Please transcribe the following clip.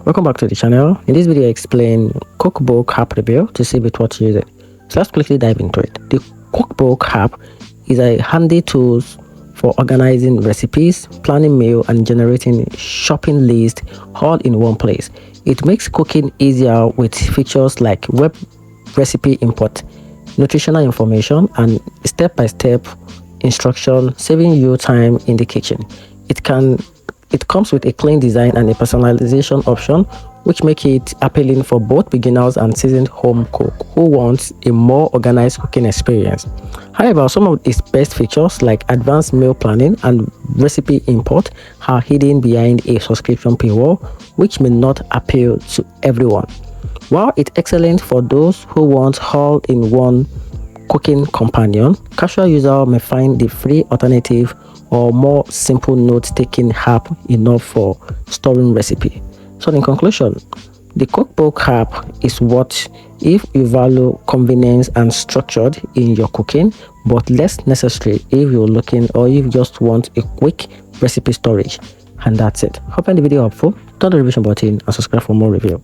Welcome back to the channel. In this video I explain Cookbook app review to see with what you use it. So let's quickly dive into it. The Cookbook app is a handy tool for organizing recipes, planning meal, and generating shopping lists all in one place. It makes cooking easier with features like web recipe import, nutritional information, and step-by-step instruction, saving you time in the kitchen. It comes with a clean design and a personalization option, which make it appealing for both beginners and seasoned home cook who wants a more organized cooking experience. However, some of its best features like advanced meal planning and recipe import are hidden behind a subscription paywall, which may not appeal to everyone. While it's excellent for those who want all-in-one cooking companion, casual users may find the free alternative or more simple note-taking app enough for storing recipe. So in conclusion, the Cookbook app is what if you value convenience and structured in your cooking, but less necessary if you're looking or if you just want a quick recipe storage. And that's it. Hope you find the video helpful. Turn the revision button and subscribe for more review.